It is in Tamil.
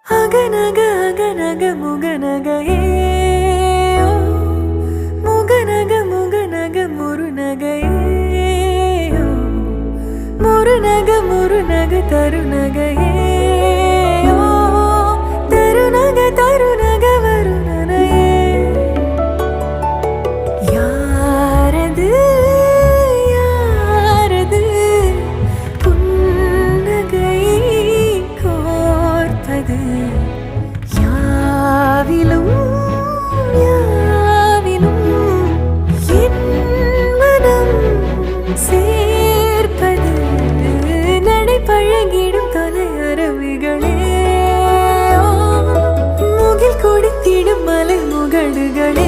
அகநக அகநக முகநகையே முகநக முகநக முருநகையே முருநக முருநக தருநகையே தருநக தருநக வருணனையே யாரது யாரது புன்னகை கோர்ப்பது யாவிலும் யாவிலும் என் மனம் சேர்ப்பது நடை பழகிடும் தொலை அரவிகளே முகில் கொடுத்திடும் மலை முகடுகளே